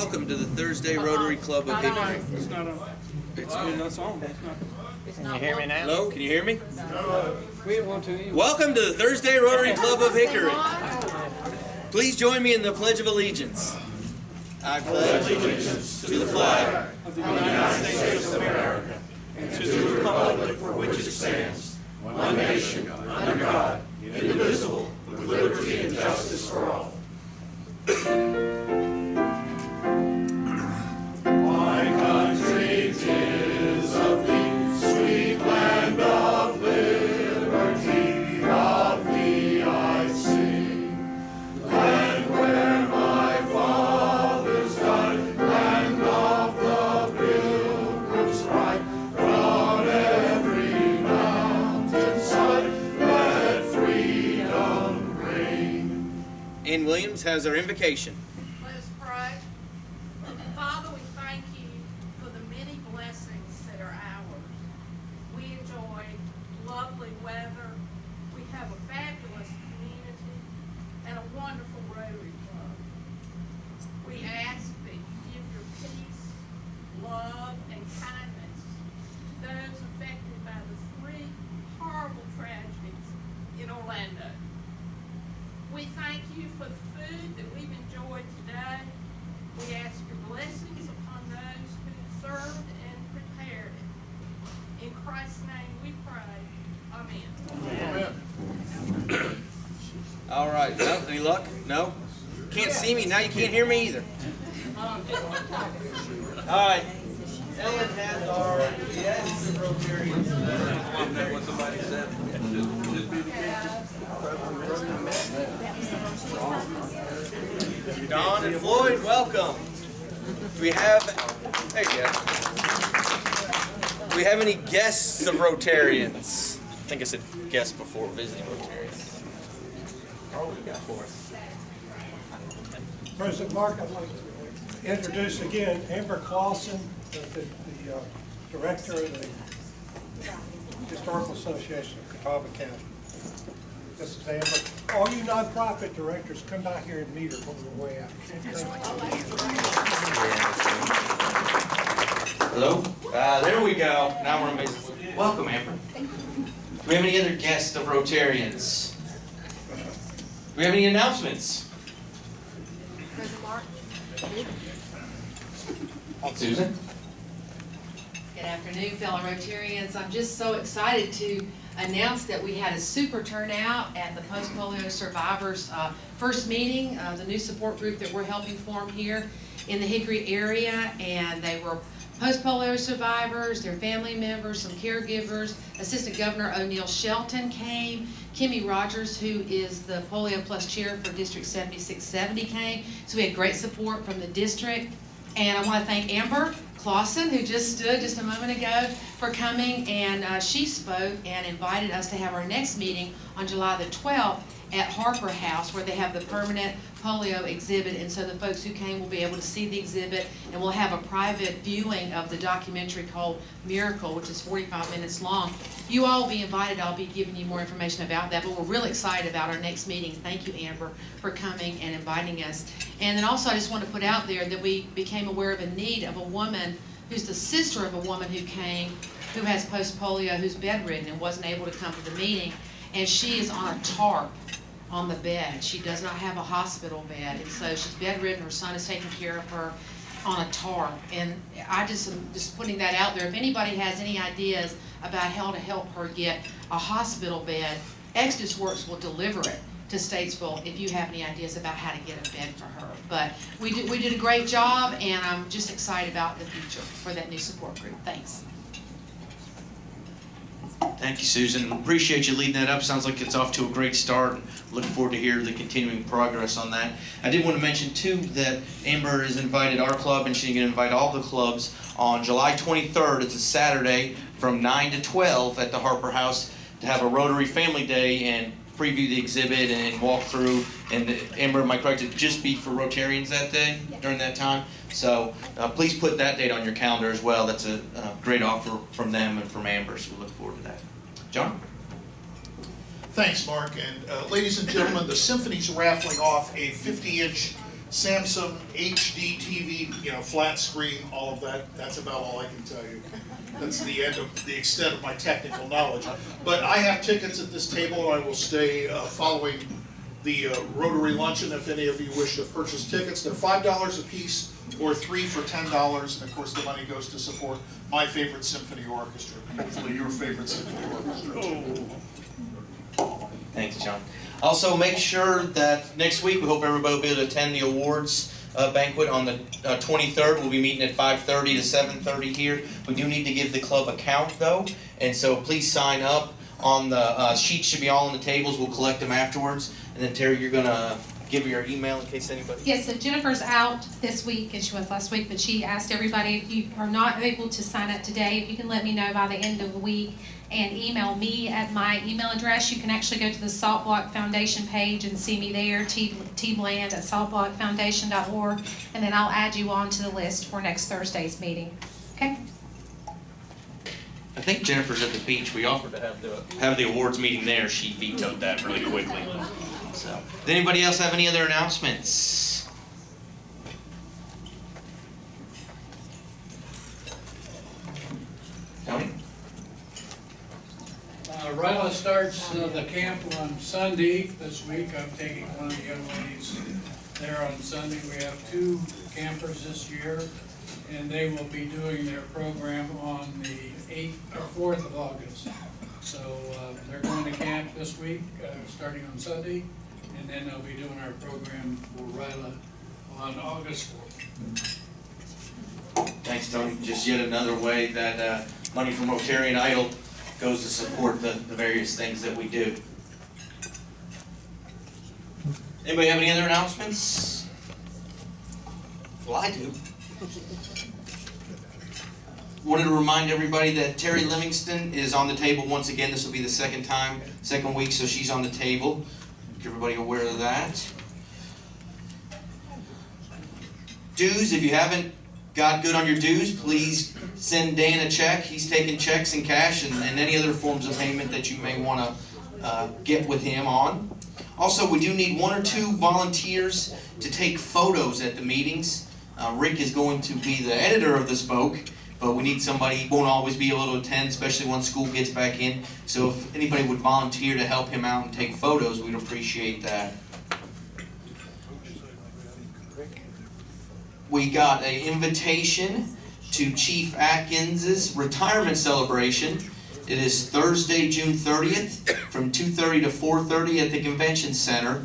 welcome to the Thursday Rotary Club of Hickory. It's not on. It's not on. Can you hear me now? Hello, can you hear me? We didn't want to either. Welcome to the Thursday Rotary Club of Hickory. Please join me in the Pledge of Allegiance. I pledge allegiance to the flag Of the United States of America and to the republic for which it stands, one nation, under God, indivisible, with liberty and justice for all. My country 'tis of thee, sweet land of liberty, of thee I sing. Land where my fathers died, land of the pilgrim's pride, from every mountainside, let freedom reign. Ann Williams has our invocation. Let us pray. Father, we thank you for the many blessings that are ours. We enjoy lovely weather. We have a fabulous community and a wonderful Rotary Club. We ask that you give your peace, love, and kindness to those affected by the 3 horrible tragedies in Orlando. We thank you for the food that we've enjoyed today. We ask your blessings upon those who served and prepared it. In Christ's name we pray. Amen. All right. No, any luck? No? Can't see me. Now you can't hear me either. All right. Ellen has our guests of Rotarians. What somebody said. Don and Floyd, welcome. Do we have, there you go. Do we have any guests of Rotarians? I think I said guests before, visiting Rotarians. Oh, we got for us. President Mark, I'd like to introduce again Amber Clausen, the director of the Historical Association of Catawba County. This is Amber. All you nonprofit directors, come by here and meet her on the way out. Hello? There we go. Now we're amazing. Welcome, Amber. Do we have any other guests of Rotarians? Do we have any announcements? President Mark. Susan? Good afternoon, fellow Rotarians. I'm just so excited to announce that we had a super turnout at the Post-Polio Survivors first meeting, the new support group that we're helping form here in the Hickory area, and they were post-polio survivors, their family members, some caregivers. Assistant Governor O'Neill Shelton came. Kimmy Rogers, who is the Polio Plus Chair for District 7670, came. So we had great support from the district. And I want to thank Amber Clausen, who just stood just a moment ago, for coming, and she spoke and invited us to have our next meeting on July the 12th at Harper House, where they have the permanent polio exhibit, and so the folks who came will be able to see the exhibit, and we'll have a private viewing of the documentary called Miracle, which is 45 minutes long. You all will be invited. I'll be giving you more information about that, but we're really excited about our next meeting. Thank you, Amber, for coming and inviting us. And then also I just want to put out there that we became aware of a need of a woman who's the sister of a woman who came, who has post-polio, who's bedridden and wasn't able to come to the meeting, and she is on a tarp on the bed. She does not have a hospital bed, and so she's bedridden. Her son is taking care of her on a tarp, and I just am just putting that out there. If anybody has any ideas about how to help her get a hospital bed, Exodus Works will deliver it to Statesville if you have any ideas about how to get a bed for her. But we did a great job, and I'm just excited about the future for that new support group. Thanks. Thank you, Susan. Appreciate you leading that up. Sounds like it's off to a great start. Looking forward to hear the continuing progress on that. I did want to mention, too, that Amber has invited our club, and she's going to invite all the clubs on July 23rd. It's a Saturday from 9 to 12 at the Harper House to have a Rotary Family Day and preview the exhibit and walk through. And Amber, am I correct, it'd just be for Rotarians that day, during that time? So please put that date on your calendar as well. That's a great offer from them and from Amber, so we look forward to that. John? Thanks, Mark. And ladies and gentlemen, the Symphony's raffling off a 50-inch Samsung HD TV, flat screen, all of that. That's about all I can tell you. That's the extent of my technical knowledge. But I have tickets at this table, and I will stay following the Rotary luncheon if any of you wish to purchase tickets. They're $5 a piece or 3 for $10, and of course the money goes to support my favorite symphony orchestra, hopefully your favorite symphony orchestra too. Thanks, John. Also, make sure that next week, we hope everybody will be able to attend the awards banquet on the 23rd. We'll be meeting at 5:30 to 7:30 here. We do need to give the club a count, though, and so please sign up. On the sheets should be all on the tables. We'll collect them afterwards. And then, Terry, you're going to give your email in case anybody... Yes, so Jennifer's out this week, and she was last week, but she asked everybody, if you are not able to sign up today, if you can let me know by the end of the week and email me at my email address. You can actually go to the Salt Block Foundation page and see me there, tbland@saltblockfoundation.org, and then I'll add you on to the list for next Thursday's meeting. Okay? I think Jennifer's at the beach. We offered to have the awards meeting there. She vetoed that really quickly. So, does anybody else have any other announcements? Tony? Ryla starts the camp on Sunday this week. I'm taking one of the young ladies there on Sunday. We have 2 campers this year, and they will be doing their program on the 4th of August. So they're going to camp this week, starting on Sunday, and then they'll be doing our program for Ryla on August 4th. Thanks, Tony. Just yet another way that money from Rotary and Idle goes to support the various things that we do. Anybody have any other announcements? Well, I do. Wanted to remind everybody that Terry Livingston is on the table once again. This will be the second week, so she's on the table. Make everybody aware of that. Dues, if you haven't got good on your dues, please send Dan a check. He's taking checks and cash and any other forms of payment that you may want to get with him on. Also, we do need 1 or 2 volunteers to take photos at the meetings. Rick is going to be the editor of the Spoke, but we need somebody. He won't always be able to attend, especially once school gets back in. So if anybody would volunteer to help him out and take photos, we'd appreciate that. We got an invitation to Chief Atkins' retirement celebration. It is Thursday, June 30th from 2:30 to 4:30 at the Convention Center.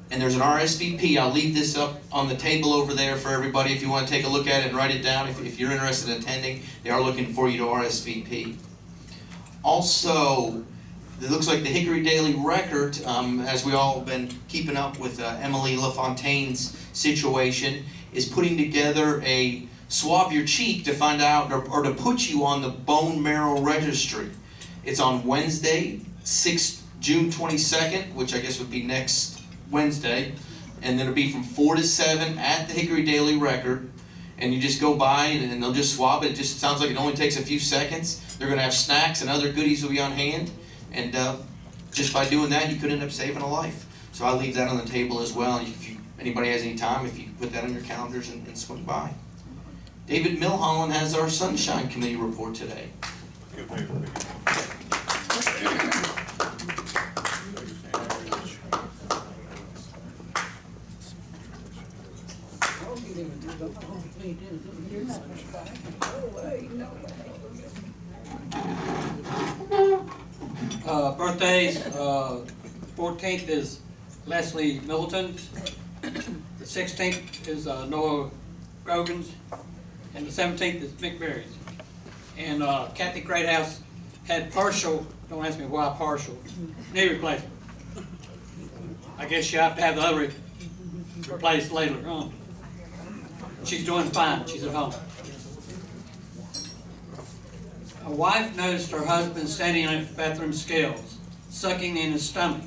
And there's an RSVP. I'll leave this up on the table over there for everybody if you want to take a look at it and write it down. If you're interested in attending, they are looking for you to RSVP. Also, it looks like the Hickory Daily Record, as we all have been keeping up with Emily LaFontaine's situation, is putting together a swab your cheek to find out or to put you on the bone marrow registry. It's on Wednesday, June 22nd, which I guess would be next Wednesday, and then it'll be from 4 to 7 at the Hickory Daily Record, and you just go by and they'll just swab it. It just sounds like it only takes a few seconds. They're going to have snacks and other goodies will be on hand, and just by doing that, you could end up saving a life. So I'll leave that on the table as well, and if anybody has any time, if you put that on your calendars and swing by. David Milholland has our Sunshine Committee report today. Birthdays, 14th is Leslie Middleton, the 16th is Noah Grogan's, and the 17th is Mick Berry's. And Kathy Greathouse had partial, don't ask me why partial, knee replacement. I guess you have to have the other replaced later on. She's doing fine, she's at home. A wife noticed her husband standing on the bathroom scales, sucking in his stomach.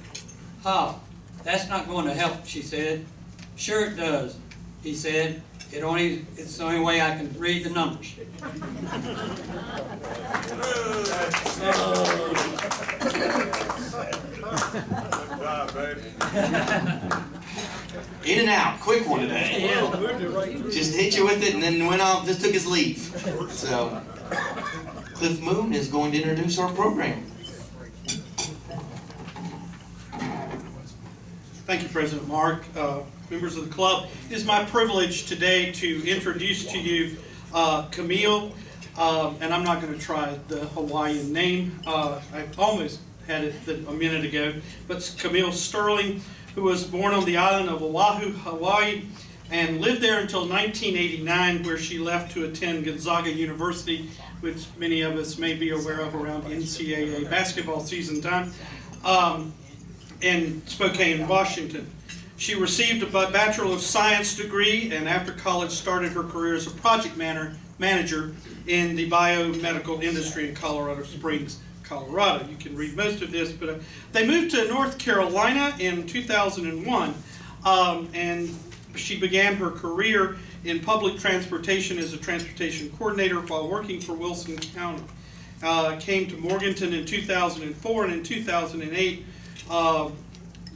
"Ha, that's not going to help," she said. "Sure it does," he said. It's the only way I can read the numbers." Good job, baby. In and out, quick one today. Just hit you with it and then went off, just took his leave. So, Cliff Moon is going to introduce our program. Thank you, President Mark. Members of the club, it is my privilege today to introduce to you Camille, and I'm not going to try the Hawaiian name. I almost had it a minute ago, but Camille Sterling, who was born on the island of Oahu, Hawaii, and lived there until 1989, where she left to attend Gonzaga University, which many of us may be aware of around NCAA basketball season time, in Spokane, Washington. She received a Bachelor of Science degree, and after college started her career as a project manager in the biomedical industry in Colorado Springs, Colorado. You can read most of this, but they moved to North Carolina in 2001, and she began her career in public transportation as a transportation coordinator while working for Wilson County. Came to Morganton in 2004, and in 2008,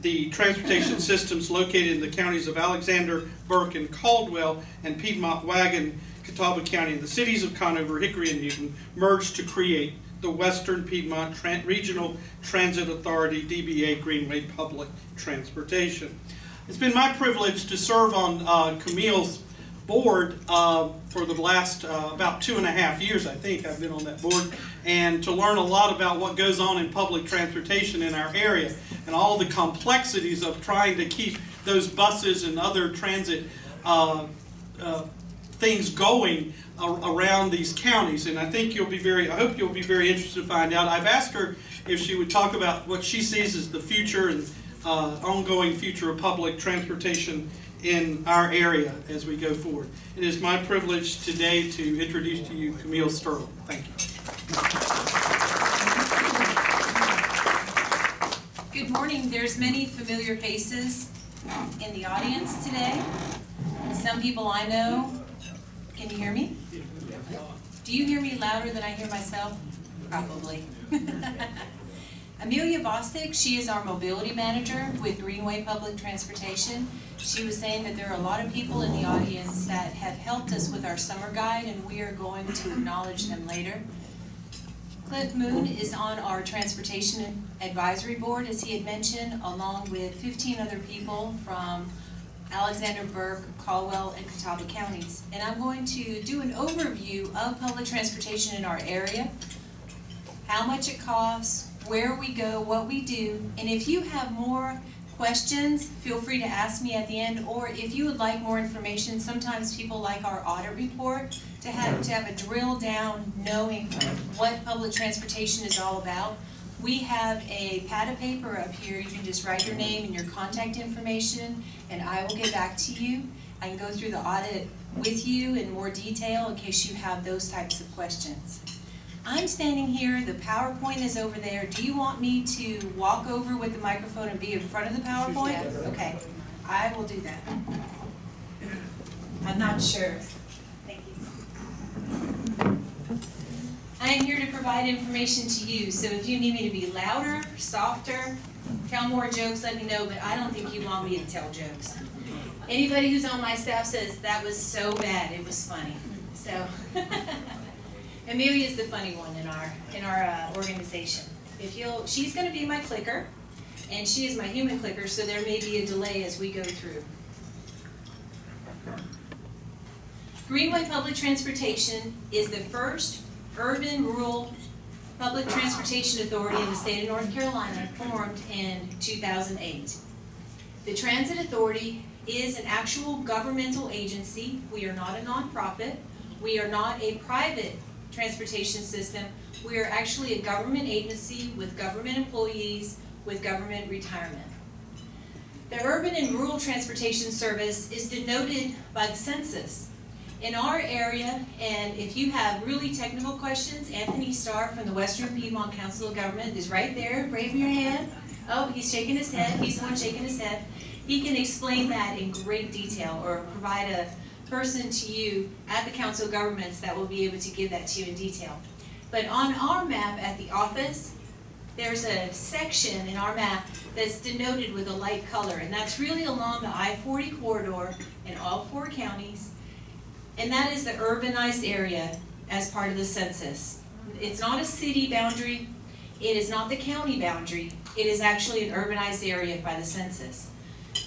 the transportation systems located in the counties of Alexander, Burke, and Caldwell, and Piedmont, Wagon, Catawba County, and the cities of Conover, Hickory, and Newton merged to create the Western Piedmont Regional Transit Authority, DBA Greenway Public Transportation. It's been my privilege to serve on Camille's board for the last about 2.5 years, I think I've been on that board, and to learn a lot about what goes on in public transportation in our area and all the complexities of trying to keep those buses and other transit things going around these counties. And I think I hope you'll be very interested to find out. I've asked her if she would talk about what she sees as the future and ongoing future of public transportation in our area as we go forward. It is my privilege today to introduce to you Camille Sterling. Thank you. Good morning. There's many familiar faces in the audience today. Some people I know. Can you hear me? Do you hear me louder than I hear myself? Probably. Amelia Bostic, she is our mobility manager with Greenway Public Transportation. She was saying that there are a lot of people in the audience that have helped us with our summer guide, and we are going to acknowledge them later. Cliff Moon is on our Transportation Advisory Board, as he had mentioned, along with 15 other people from Alexander, Burke, Caldwell, and Catawba counties. And I'm going to do an overview of public transportation in our area, how much it costs, where we go, what we do, and if you have more questions, feel free to ask me at the end, or if you would like more information, sometimes people like our audit report to have a drill down knowing what public transportation is all about. We have a pad of paper up here. You can just write your name and your contact information, and I will get back to you. I can go through the audit with you in more detail in case you have those types of questions. I'm standing here, the PowerPoint is over there. Do you want me to walk over with the microphone and be in front of the PowerPoint? Okay, I will do that. I'm not sure. Thank you. I am here to provide information to you, so if you need me to be louder, softer, tell more jokes, let me know, but I don't think you want me to tell jokes. Anybody who's on my staff says, that was so bad, it was funny. So. Amelia is the funny one in our organization. She's going to be my clicker, and she is my human clicker, so there may be a delay as we go through. Greenway Public Transportation is the first urban rural public transportation authority in the state of North Carolina, formed in 2008. The Transit Authority is an actual governmental agency. We are not a nonprofit. We are not a private transportation system. We are actually a government agency with government employees with government retirement. The urban and rural transportation service is denoted by the census. In our area, and if you have really technical questions, Anthony Starr from the Western Piedmont Council of Government is right there. Raise your hand. Oh, he's shaking his head. He's the one shaking his head. He can explain that in great detail, or provide a person to you at the Council of Governments that will be able to give that to you in detail. But on our map at the office, there's a section in our map that's denoted with a light color, and that's really along the I-40 corridor in all 4 counties, and that is the urbanized area as part of the census. It's not a city boundary, it is not the county boundary, it is actually an urbanized area by the census.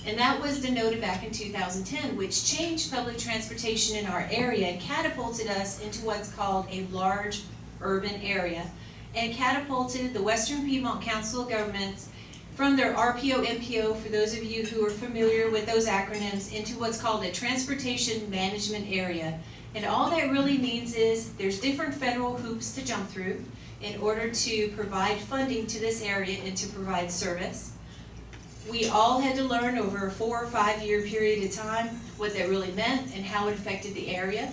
And that was denoted back in 2010, which changed public transportation in our area and catapulted us into what's called a large urban area, and catapulted the Western Piedmont Council of Governments from their RPO, MPO, for those of you who are familiar with those acronyms, into what's called a transportation management area. And all that really means is there's different federal hoops to jump through in order to provide funding to this area and to provide service. We all had to learn over a 4 or 5 year period of time what that really meant and how it affected the area.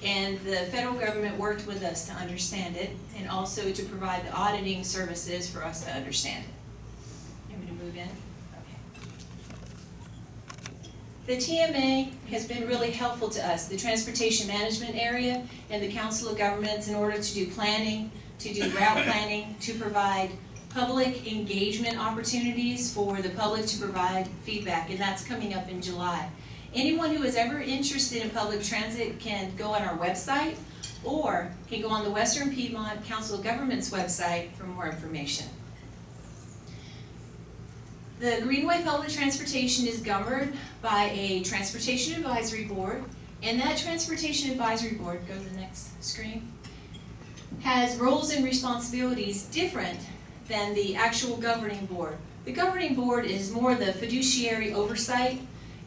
And the federal government worked with us to understand it and also to provide the auditing services for us to understand it. You want me to move in? Okay. The TMA has been really helpful to us, the transportation management area and the Council of Governments, in order to do planning, to do route planning, to provide public engagement opportunities for the public to provide feedback, and that's coming up in July. Anyone who is ever interested in public transit can go on our website or can go on the Western Piedmont Council of Governments website for more information. The Greenway Public Transportation is governed by a Transportation Advisory Board, and that Transportation Advisory Board, go to the next screen, has roles and responsibilities different than the actual governing board. The governing board is more the fiduciary oversight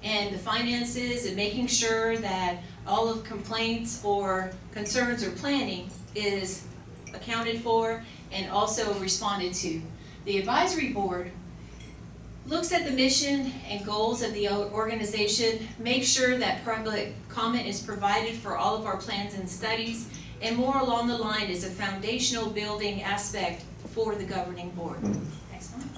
and the finances and making sure that all of complaints or concerns or planning is accounted for and also responded to. The advisory board looks at the mission and goals of the organization, makes sure that public comment is provided for all of our plans and studies, and more along the line is a foundational building aspect for the governing board. Next one.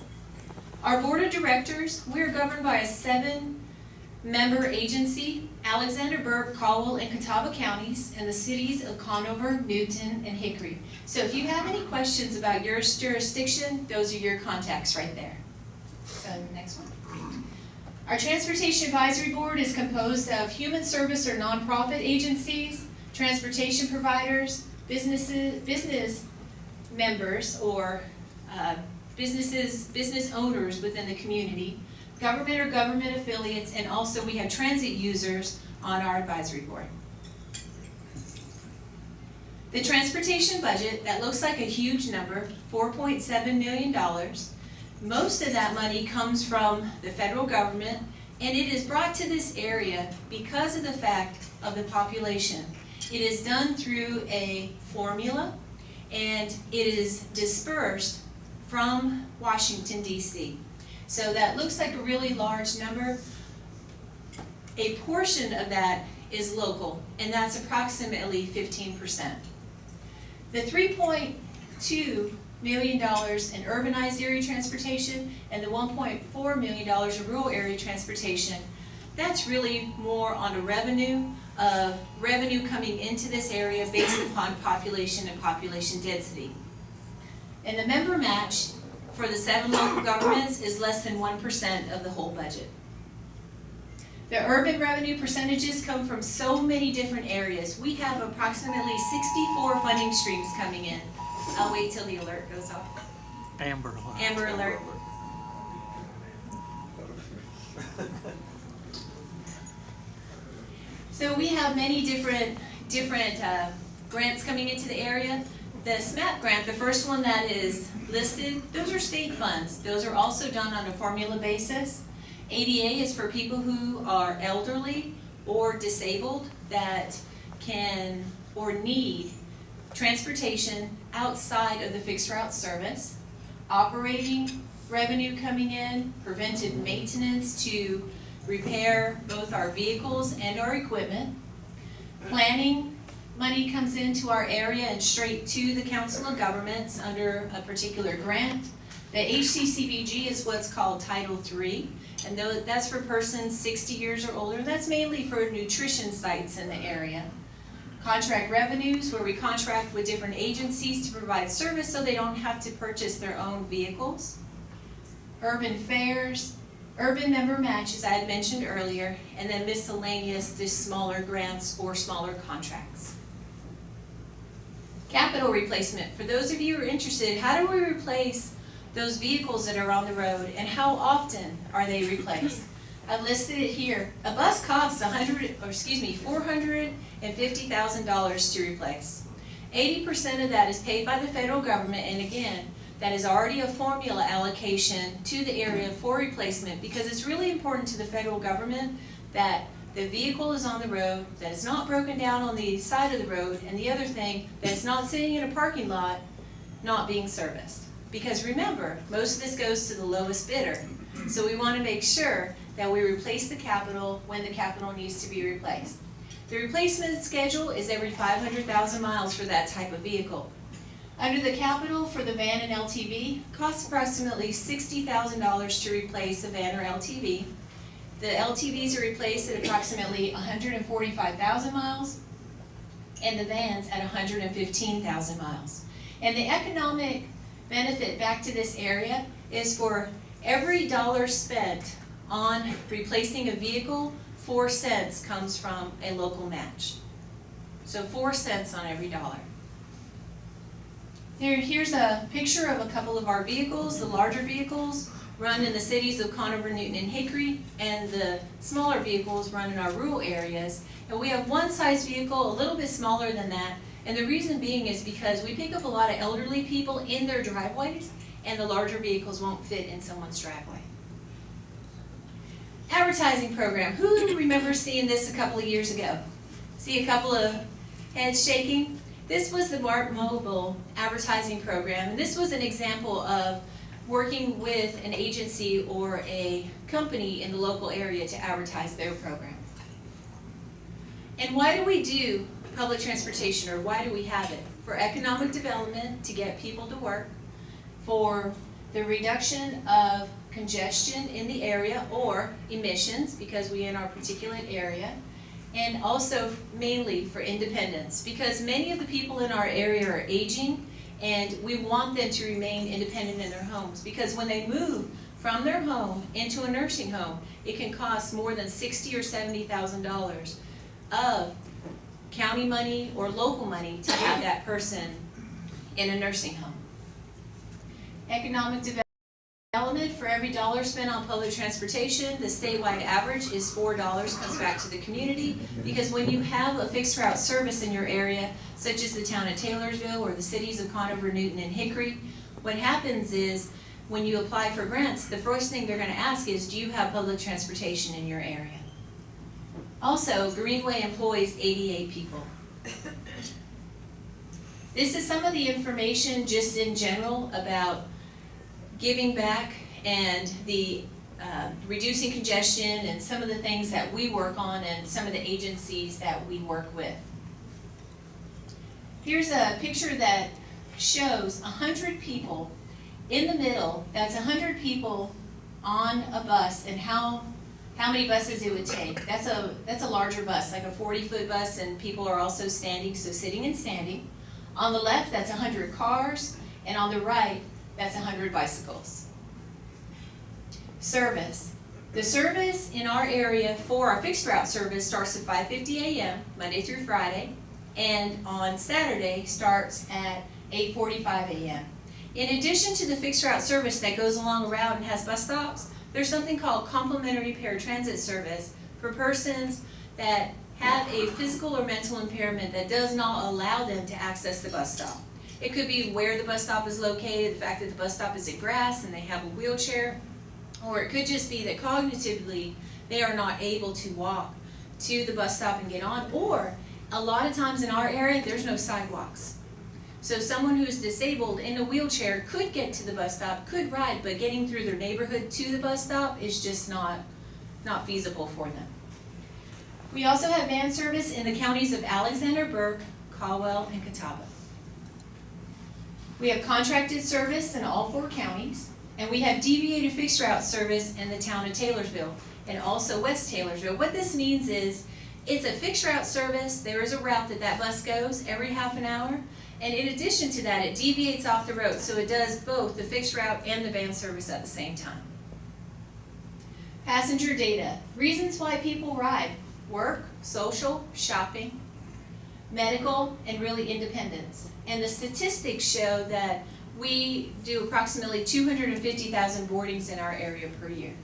Our board of directors, we are governed by a 7-member agency, Alexander, Burke, Caldwell, and Catawba counties, and the cities of Conover, Newton, and Hickory. So if you have any questions about your jurisdiction, those are your contacts right there. So next one. Our Transportation Advisory Board is composed of human service or nonprofit agencies, transportation providers, business members or business owners within the community, government or government affiliates, and also we have transit users on our advisory board. The transportation budget, that looks like a huge number, $4.7 million. Most of that money comes from the federal government, and it is brought to this area because of the fact of the population. It is done through a formula, and it is dispersed from Washington, D.C. So that looks like a really large number. A portion of that is local, and that's approximately 15%. The $3.2 million in urbanized area transportation and the $1.4 million in rural area transportation, that's really more on a revenue coming into this area based upon population and population density. And the member match for the 7 local governments is less than 1% of the whole budget. The urban revenue percentages come from so many different areas. We have approximately 64 funding streams coming in. I'll wait till the alert goes off. Amber alert. Amber alert. So we have many different grants coming into the area. The SMAP grant, the first one that is listed, those are state funds. Those are also done on a formula basis. ADA is for people who are elderly or disabled that can or need transportation outside of the fixed route service. Operating revenue coming in, preventive maintenance to repair both our vehicles and our equipment. Planning money comes into our area and straight to the Council of Governments under a particular grant. The HCCBG is what's called Title III, and that's for persons 60 years or older. That's mainly for nutrition sites in the area. contract revenues, where we contract with different agencies to provide service so they don't have to purchase their own vehicles. Urban fairs, urban member matches I had mentioned earlier, and then miscellaneous, just smaller grants or smaller contracts. Capital replacement. For those of you who are interested, how do we replace those vehicles that are on the road, and how often are they replaced? I've listed it here. A bus costs $450,000 to replace. 80% of that is paid by the federal government, and again, that is already a formula allocation to the area for replacement, because it's really important to the federal government that the vehicle is on the road, that it's not broken down on the side of the road, and the other thing, that it's not sitting in a parking lot not being serviced. Because remember, most of this goes to the lowest bidder. So we want to make sure that we replace the capital when the capital needs to be replaced. The replacement schedule is every 500,000 miles for that type of vehicle. Under the capital for the van and LTV, costs approximately $60,000 to replace a van or LTV. The LTVs are replaced at approximately 145,000 miles, and the vans at 115,000 miles. And the economic benefit back to this area is for every dollar spent on replacing a vehicle, 4 cents comes from a local match. So 4 cents on every dollar. Here's a picture of a couple of our vehicles. The larger vehicles run in the cities of Conover, Newton, and Hickory, and the smaller vehicles run in our rural areas. And we have one size vehicle a little bit smaller than that, and the reason being is because we pick up a lot of elderly people in their driveways, and the larger vehicles won't fit in someone's driveway. Advertising program. Who remembers seeing this a couple of years ago? See a couple of heads shaking? This was the Mart Mobile advertising program, and this was an example of working with an agency or a company in the local area to advertise their program. And why do we do public transportation, or why do we have it? For economic development, to get people to work, for the reduction of congestion in the area or emissions, because we in our particular area, and also mainly for independence, because many of the people in our area are aging, and we want them to remain independent in their homes, because when they move from their home into a nursing home, it can cost more than $60,000 or $70,000 of county money or local money to have that person in a nursing home. Economic development. For every dollar spent on public transportation, the statewide average is $4 comes back to the community, because when you have a fixed route service in your area, such as the town of Taylorsville or the cities of Conover, Newton, and Hickory, what happens is when you apply for grants, the first thing they're going to ask is, do you have public transportation in your area? Also, Greenway employs 88 people. This is some of the information just in general about giving back and the reducing congestion and some of the things that we work on and some of the agencies that we work with. Here's a picture that shows 100 people in the middle. That's 100 people on a bus, and how many buses it would take. That's a larger bus, like a 40-foot bus, and people are also standing, so sitting and standing. On the left, that's 100 cars, and on the right, that's 100 bicycles. Service. The service in our area for our fixed route service starts at 5:50 a.m. Monday through Friday, and on Saturday starts at 8:45 a.m. In addition to the fixed route service that goes along a route and has bus stops, there's something called complimentary paratransit service for persons that have a physical or mental impairment that does not allow them to access the bus stop. It could be where the bus stop is located, the fact that the bus stop is in grass and they have a wheelchair, or it could just be that cognitively they are not able to walk to the bus stop and get on, or a lot of times in our area there's no sidewalks. So someone who's disabled in a wheelchair could get to the bus stop, could ride, but getting through their neighborhood to the bus stop is just not feasible for them. We also have van service in the counties of Alexander, Burke, Caldwell, and Catawba. We have contracted service in all 4 counties, and we have deviated fixed route service in the town of Taylorsville and also West Taylorsville. What this means is It's a fixed route service. There is a route that bus goes every half an hour. And in addition to that, it deviates off the road, so it does both the fixed route and the van service at the same time. Passenger data. Reasons why people ride. Work, social, shopping, medical, and really independence. And the statistics show that we do approximately 250,000 boardings in our area per year.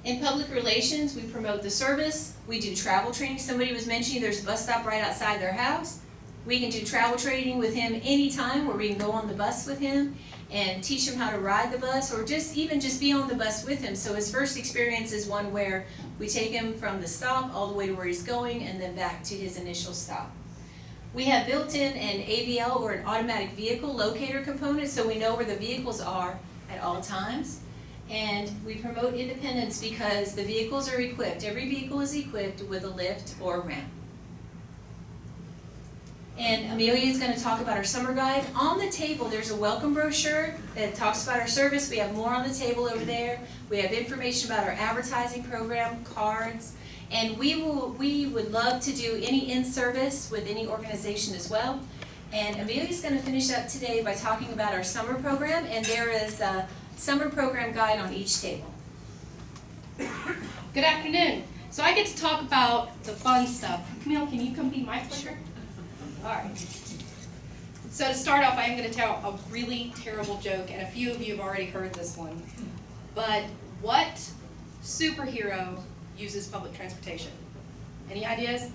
In public relations, we promote the service. We do travel training. Somebody was mentioning there's a bus stop right outside their house. We can do travel training with him anytime, where we can go on the bus with him and teach him how to ride the bus, or just be on the bus with him. So his first experience is one where we take him from the stop all the way to where he's going and then back to his initial stop. We have built in an AVL, or an automatic vehicle locator component, so we know where the vehicles are at all times. And we promote independence because the vehicles are equipped. Every vehicle is equipped with a lift or a ramp. And Amelia is going to talk about our summer guide. On the table, there's a welcome brochure that talks about our service. We have more on the table over there. We have information about our advertising program, cards, and we would love to do any in-service with any organization as well. And Amelia's going to finish up today by talking about our summer program, and there is a summer program guide on each table. Good afternoon. So I get to talk about the fun stuff. Camille, can you come be my flicker? All right. So to start off, I am going to tell a really terrible joke, and a few of you have already heard this one. But what superhero uses public transportation? Any ideas?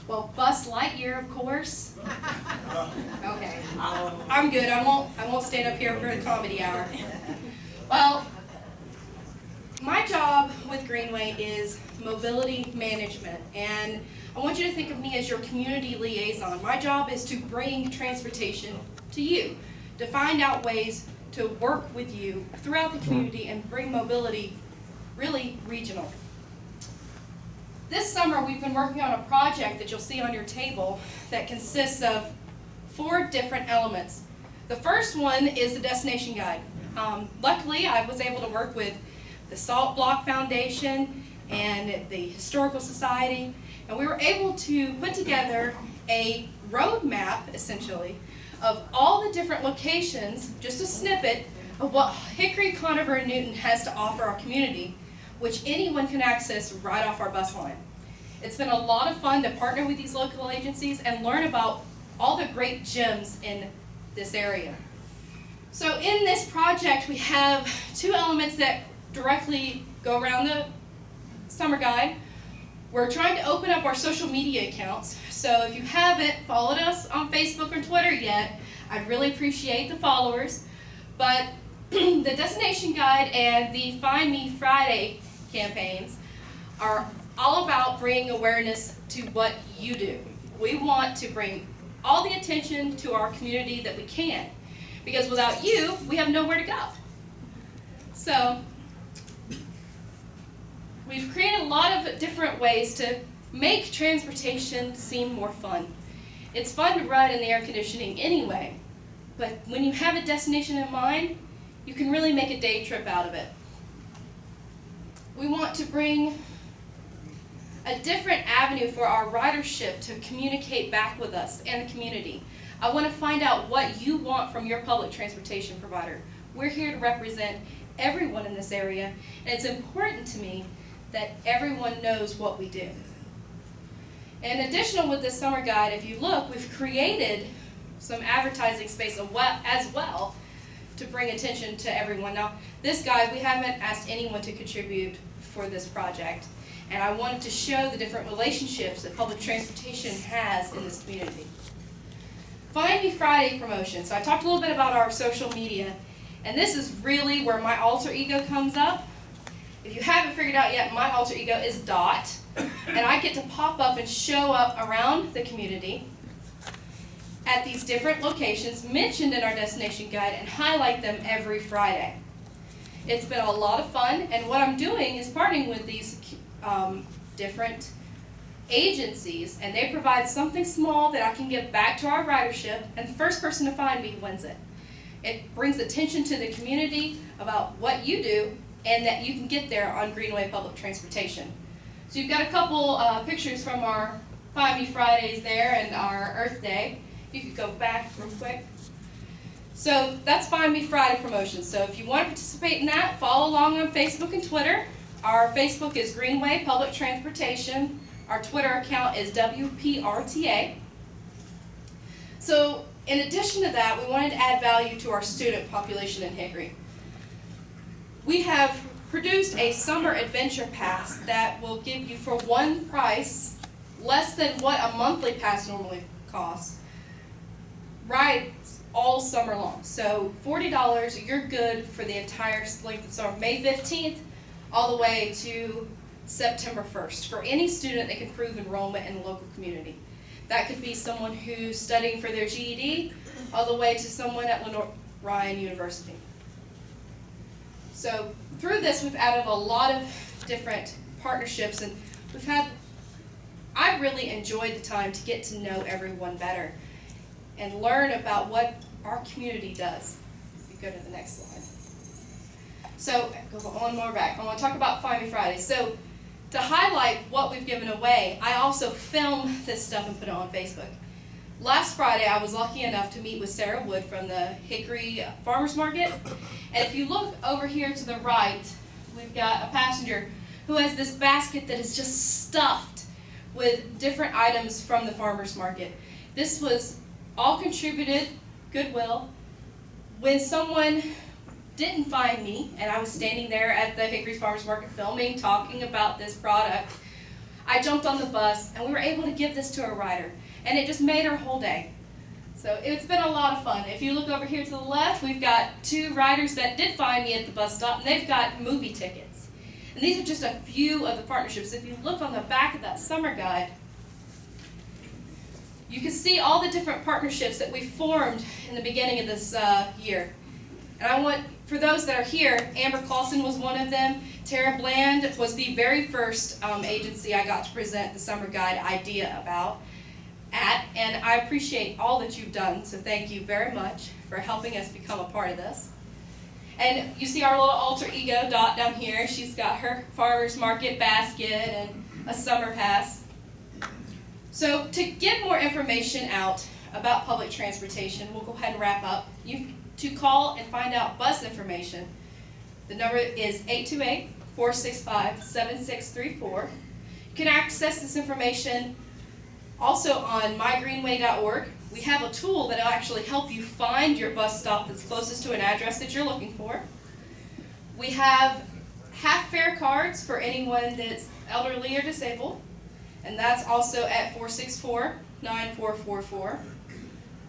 Well, Buzz Lightyear, of course. Okay. I'm good. I won't stand up here for the comedy hour. Well, my job with Greenway is mobility management, and I want you to think of me as your community liaison. My job is to bring transportation to you, to find out ways to work with you throughout the community and bring mobility really regional. This summer we've been working on a project that you'll see on your table that consists of 4 different elements. The first one is the destination guide. Luckily, I was able to work with the Salt Block Foundation and the Historical Society, and we were able to put together a road map, essentially, of all the different locations, just a snippet of what Hickory, Conover, and Newton has to offer our community, which anyone can access right off our bus line. It's been a lot of fun to partner with these local agencies and learn about all the great gems in this area. So in this project, we have 2 elements that directly go around the summer guide. We're trying to open up our social media accounts. So if you haven't followed us on Facebook or Twitter yet, I'd really appreciate the followers. But the Destination Guide and the Find Me Friday campaigns are all about bringing awareness to what you do. We want to bring all the attention to our community that we can, because without you, we have nowhere to go. So we've created a lot of different ways to make transportation seem more fun. It's fun to ride in the air conditioning anyway, but when you have a destination in mind, you can really make a day trip out of it. We want to bring a different avenue for our ridership to communicate back with us and the community. I want to find out what you want from your public transportation provider. We're here to represent everyone in this area, and it's important to me that everyone knows what we do. In addition with this summer guide, if you look, we've created some advertising space as well to bring attention to everyone. Now, this guide, we haven't asked anyone to contribute for this project, and I wanted to show the different relationships that public transportation has in this community. Find Me Friday promotion. So I talked a little bit about our social media, and this is really where my alter ego comes up. If you haven't figured out yet, my alter ego is Dot, and I get to pop up and show up around the community at these different locations mentioned in our destination guide and highlight them every Friday. It's been a lot of fun, and what I'm doing is partnering with these different agencies, and they provide something small that I can give back to our ridership, and the first person to find me wins it. It brings attention to the community about what you do and that you can get there on Greenway Public Transportation. So you've got a couple pictures from our Find Me Fridays there and our Earth Day. You could go back real quick. So that's Find Me Friday promotion. So if you want to participate in that, follow along on Facebook and Twitter. Our Facebook is Greenway Public Transportation. Our Twitter account is WPRTA. So in addition to that, we wanted to add value to our student population in Hickory. We have produced a summer adventure pass that will give you for one price, less than what a monthly pass normally costs, rides all summer long. So $40, you're good for the entire length of summer, May 15th all the way to September 1st, for any student that can prove enrollment in the local community. That could be someone who's studying for their GED, all the way to someone at Ryan University. So through this, we've added a lot of different partnerships, and I've really enjoyed the time to get to know everyone better and learn about what our community does. If you go to the next slide. So, go one more back. I want to talk about Find Me Fridays. So, to highlight what we've given away, I also film this stuff and put it on Facebook. Last Friday, I was lucky enough to meet with Sarah Wood from the Hickory Farmers Market. And if you look over here to the right, we've got a passenger who has this basket that is just stuffed with different items from the farmers market. This was all contributed, goodwill. When someone didn't find me, and I was standing there at the Hickory Farmers Market filming, talking about this product, I jumped on the bus, and we were able to give this to a rider, and it just made our whole day. So it's been a lot of fun. If you look over here to the left, we've got two riders that did find me at the bus stop, and they've got movie tickets. And these are just a few of the partnerships. If you look on the back of that summer guide, you can see all the different partnerships that we formed in the beginning of this year. And I want, for those that are here, Amber Clausen was one of them. Tara Bland was the very first agency I got to present the summer guide idea at, and I appreciate all that you've done, so thank you very much for helping us become a part of this. And you see our little alter ego, Dot, down here. She's got her farmer's market basket and a summer pass. So to get more information out about public transportation, we'll go ahead and wrap up. To call and find out bus information, the number is 828-465-7634. You can access this information also on mygreenway.org. We have a tool that will actually help you find your bus stop that's closest to an address that you're looking for. We have half fare cards for anyone that's elderly or disabled, and that's also at 464-9444.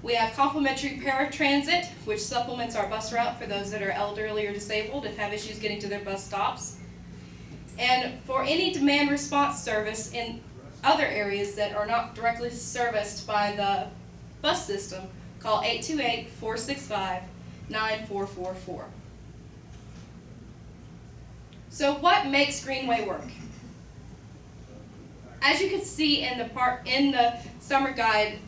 We have complimentary paratransit, which supplements our bus route for those that are elderly or disabled and have issues getting to their bus stops. And for any demand response service in other areas that are not directly serviced by the bus system, call 828-465-9444. So what makes Greenway work? As you can see in the summer guide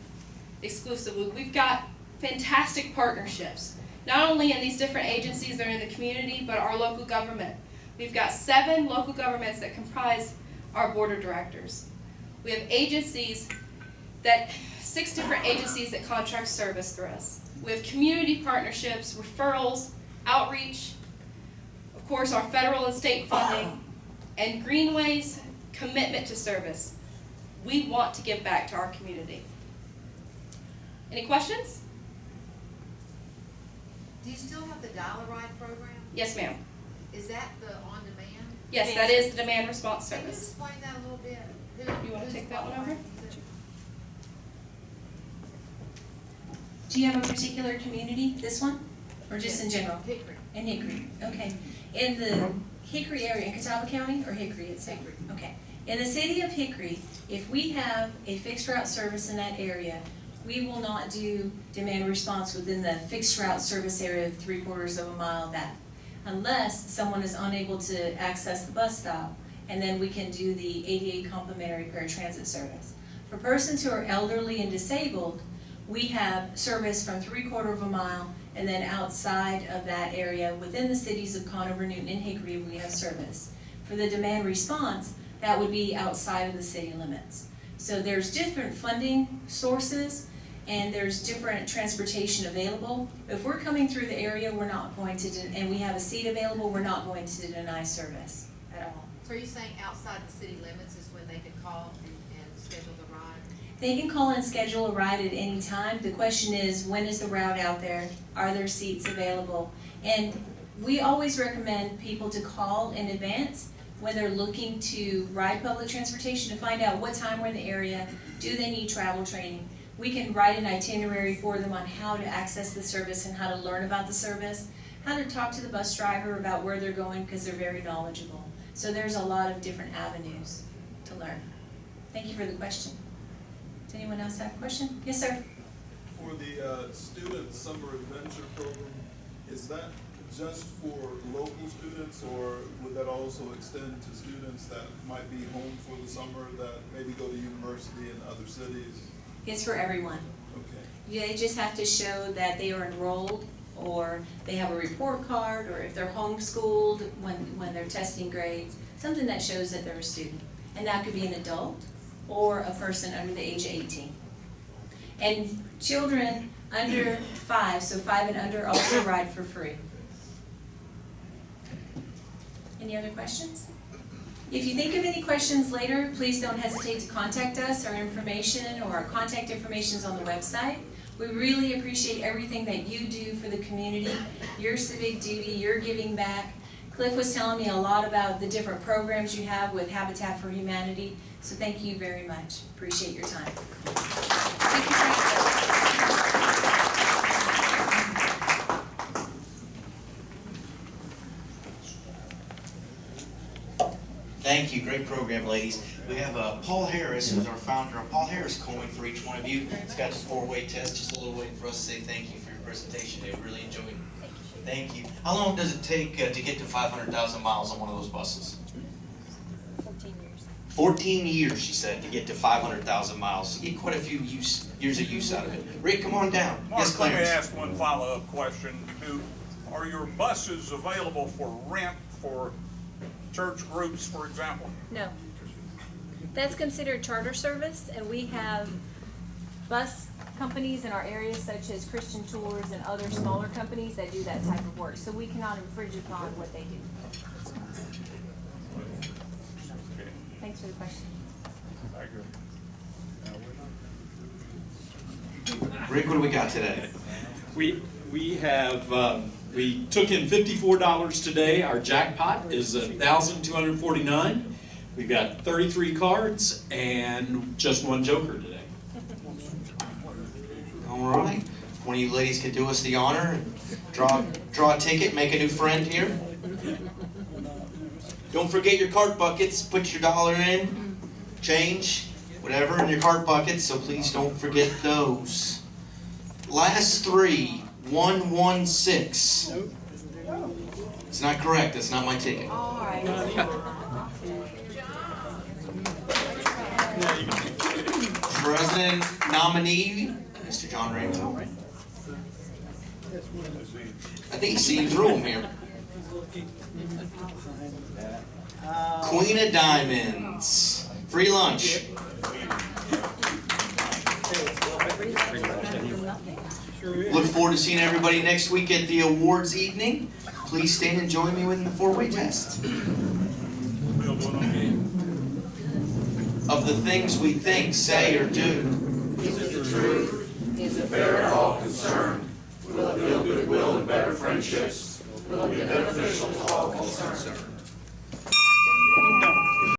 exclusively, we've got fantastic partnerships, not only in these different agencies that are in the community, but our local government. We've got 7 local governments that comprise our board of directors. We have 6 different agencies that contract service through us. We have community partnerships, referrals, outreach, of course our federal and state funding, and Greenway's commitment to service. We want to give back to our community. Any questions? Do you still have the Dial-A-Ride program? Yes, ma'am. Is that the on-demand? Yes, that is the demand response Can you service. explain that a little bit? You want to take that one over? Do you have a particular community, this one, or just in general? Hickory. In Hickory, okay. In the Hickory area, in Catawba County, or Hickory itself? Hickory. Okay. In the city of Hickory, if we have a fixed route service in that area, we will not do demand response within the fixed route service area of 3/4 of a mile that, unless someone is unable to access the bus stop, and then we can do the ADA complimentary paratransit service. For persons who are elderly and disabled, we have service from 3/4 of a mile And then outside of that area, within the cities of Conover, Newton, and Hickory, we have service. For the demand response, that would be outside of the city limits. So there's different funding sources, and there's different transportation available. If we're coming through the area, we're not going to, and we have a seat available, we're not going to deny service at all. So are you saying outside the city limits is when they could call and schedule the ride? They can call and schedule a ride at any time. The question is, when is the route out there? Are there seats available? And we always recommend people to call in advance when they're looking to ride public transportation to find out what time we're in the area, do they need travel training. We can write an itinerary for them on how to access the service and how to learn about the service, how to talk to the bus driver about where they're going because they're very knowledgeable. So there's a lot of different avenues to learn. Thank you for the question. Does anyone else have a question? Yes, sir. For the student summer adventure program, is that just for local students, or would that also extend to students that might be home for the summer that maybe go to university in other cities? It's for everyone. Okay. They just have to show that they are enrolled, or they have a report card, or if they're homeschooled when they're testing grades, something that shows that they're a student. And that could be an adult or a person under the age of 18. And children under 5, so 5 and under, also ride for free. Any other questions? If you think of any questions later, please don't hesitate to contact us. Our information or our contact information is on the website. We really appreciate everything that you do for the community, your civic duty, your giving back. Cliff was telling me a lot about the different programs you have with Habitat for Humanity, so thank you very much. Appreciate your time. Thank you, Frank. Thank you, great program, ladies. We have Paul Harris, who's our founder, and Paul Harris coin for each one of you. It's got this 4-way test, just a little way for us to say thank you for your presentation today. Really enjoyed it. Thank you. How long does it take to get to 500,000 miles on one of those buses? 14 years. 14 years, she said, to get to 500,000 miles. You get quite a few years of use out of it. Rick, come on down. Mark, Yes, Clarence. let me ask one follow-up question. Are your buses available for rent for church groups, for example? No. That's considered charter service, and we have bus companies in our area such as Christian Tours and other smaller companies that do that type of work. So we cannot infringe upon what they do. Thanks for the question. Rick, what do we got today? We have we took in $54 today. Our jackpot is $1,249. We've got 33 cards and just one joker today. All right. One of you ladies could do us the honor and draw a ticket, make a new friend here. Don't forget your cart buckets. Put your dollar in, change, whatever in your cart buckets, so please don't forget those. Last three, 116. It's not correct. That's not my ticket. All right. President nominee, Mr. John Rainbow. I think he's seen through them here. Queen of Diamonds. Free lunch. Look forward to seeing everybody next week at the awards evening. Please stand and join me with the 4-way test. Of the things we think, say, or do. Is it the truth? Is it fair to all concerned? Will it build goodwill and better friendships? Will it be beneficial to all concerned?